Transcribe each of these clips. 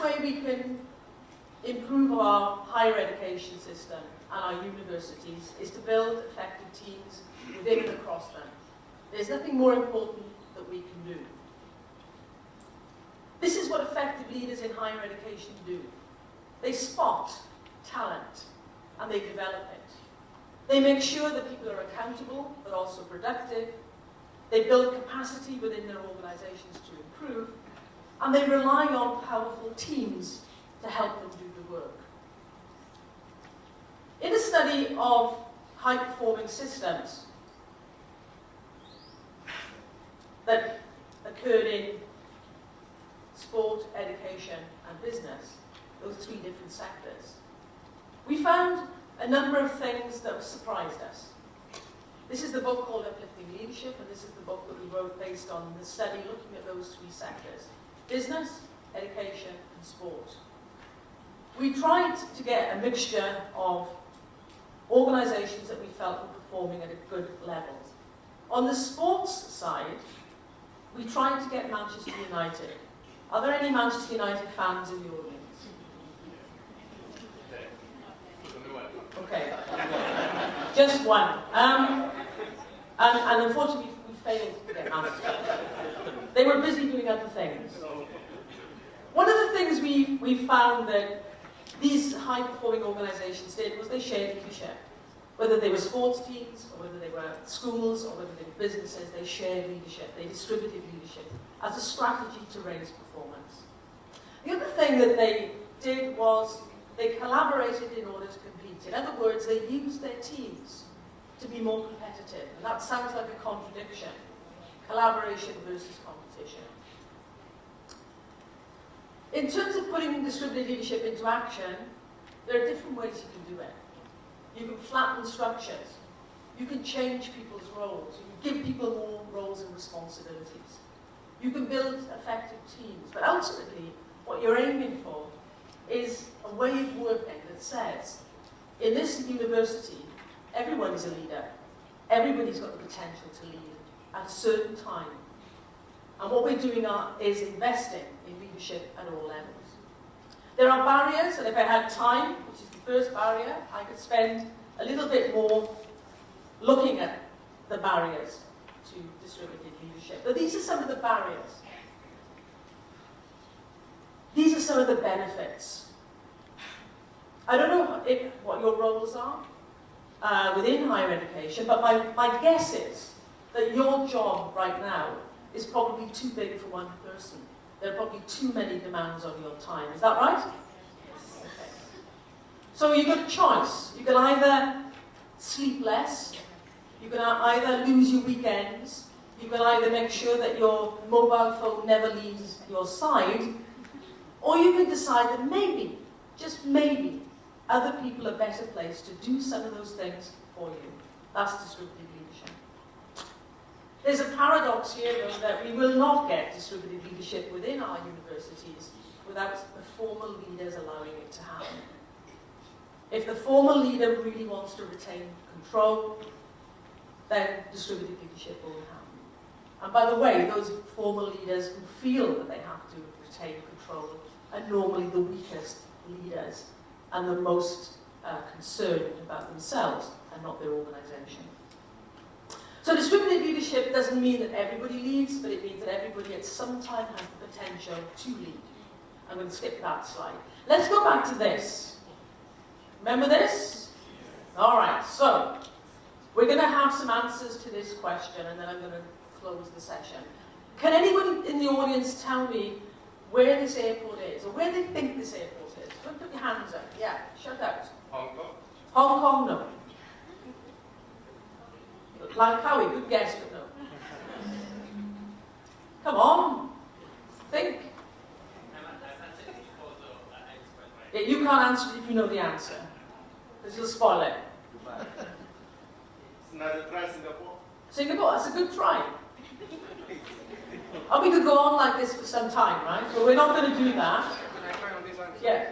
way we can improve our higher education system and our universities is to build effective teams within and across them. There's nothing more important that we can do. This is what effective leaders in higher education do. They spot talent and they develop it. They make sure that people are accountable but also productive. They build capacity within their organizations to improve, and they rely on powerful teams to help them do the work. In a study of high-performing systems that occurred in sport, education, and business, those three different sectors, we found a number of things that surprised us. This is the book called Uplifting Leadership, and this is the book that we wrote based on the study looking at those three sectors: business, education, and sport. We tried to get a mixture of organizations that we felt were performing at a good level. On the sports side, we tried to get Manchester United. Are there any Manchester United fans in the audience? Okay, just one. And unfortunately, we failed to get Manchester. They were busy doing other things. One of the things we found that these high-performing organizations did was they shared leadership. Whether they were sports teams, or whether they were schools, or whether they were businesses, they shared leadership. They distributed leadership as a strategy to raise performance. The other thing that they did was they collaborated in order to compete. In other words, they used their teams to be more competitive. And that sounds like a contradiction. Collaboration versus competition. In terms of putting distributed leadership into action, there are different ways you can do it. You can flatten structures. You can change people's roles. You can give people more roles and responsibilities. You can build effective teams. But ultimately, what you're aiming for is a way of working that says, in this university, everyone is a leader. Everybody's got the potential to lead at a certain time. And what we're doing is investing in leadership at all levels. There are barriers, and if I had time, which is the first barrier, I could spend a little bit more looking at the barriers to distributed leadership. But these are some of the barriers. These are some of the benefits. I don't know what your roles are within higher education, but my guess is that your job right now is probably too big for one person. There are probably too many demands on your time. Is that right? Yes. Okay. So you've got a choice. You can either sleep less, you can either lose your weekends, you can either make sure that your mobile phone never leaves your side, or you can decide that maybe, just maybe, other people are better placed to do some of those things for you. That's distributed leadership. There's a paradox here, though, that we will not get distributed leadership within our universities without the formal leaders allowing it to happen. If the formal leader really wants to retain control, then distributed leadership will happen. And by the way, those formal leaders who feel that they have to retain control are normally the weakest leaders and the most concerned about themselves and not their organization. So distributed leadership doesn't mean that everybody leads, but it means that everybody at some time has the potential to lead. I'm going to skip that slide. Let's go back to this. Remember this? All right, so we're going to have some answers to this question, and then I'm going to close the session. Can anyone in the audience tell me where this airport is, or where they think this airport is? Don't put your hands up. Yeah, shout out. Hong Kong. Hong Kong, no. Langkawi, good guess, but no. Come on, think. Yeah, you can't answer it if you know the answer, because you'll spoil it. Another try Singapore. Singapore, that's a good try. Oh, we could go on like this for some time, right? But we're not going to do that. Can I try on this one? Yeah.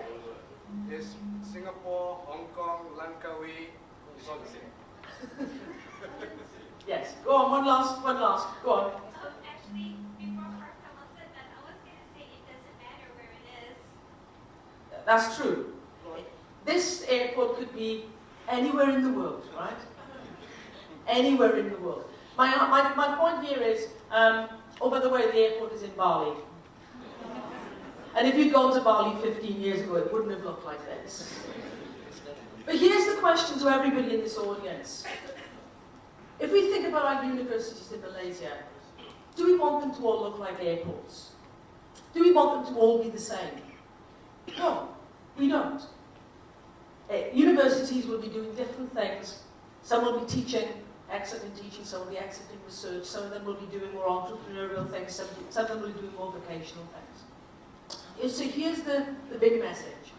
Yes, Singapore, Hong Kong, Langkawi, it's all the same. Yes. Go on, one last. Go on. Actually, before Kamal said that, I was going to say it doesn't matter where it is. That's true. This airport could be anywhere in the world, right? Anywhere in the world. My point here is, oh, by the way, the airport is in Bali. And if you'd gone to Bali 15 years ago, it wouldn't have looked like this. But here's the question to everybody in this audience. If we think about our universities in Malaysia, do we want them to all look like airports? Do we want them to all be the same? No, we don't. Universities will be doing different things. Some will be teaching, excellent in teaching, some will be excellent in research, some of them will be doing more entrepreneurial things, some of them will be doing more vocational things. So here's the big message.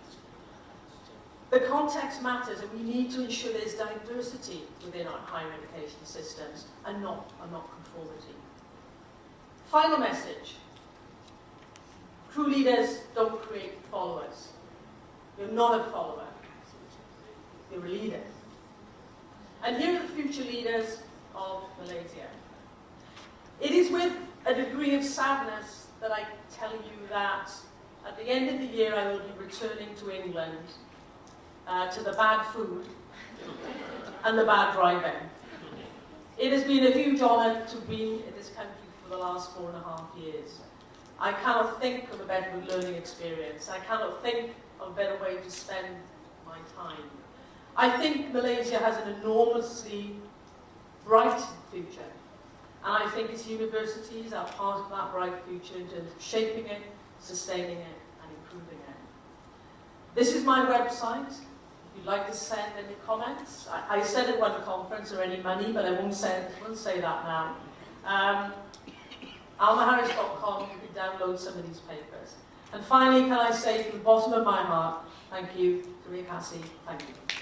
The context matters, and we need to ensure there's diversity within our higher education systems and not conformity. Final message. True leaders don't create followers. You're not a follower. You're a leader. And here are the future leaders of Malaysia. It is with a degree of sadness that I tell you that at the end of the year I will be returning to England to the bad food and the bad driving. It has been a huge honour to be in this country for the last 4.5 years. I cannot think of a better learning experience. I cannot think of a better way to spend my time. I think Malaysia has an enormously bright future. And I think its universities are part of that bright future in terms of shaping it, sustaining it, and improving it. This is my website. If you'd like to send any comments, I said at one conference or any money, but I won't say that now. almaharris.com, you can download some of these papers. And finally, can I say from the bottom of my heart, thank you, Terima kasih, thank you.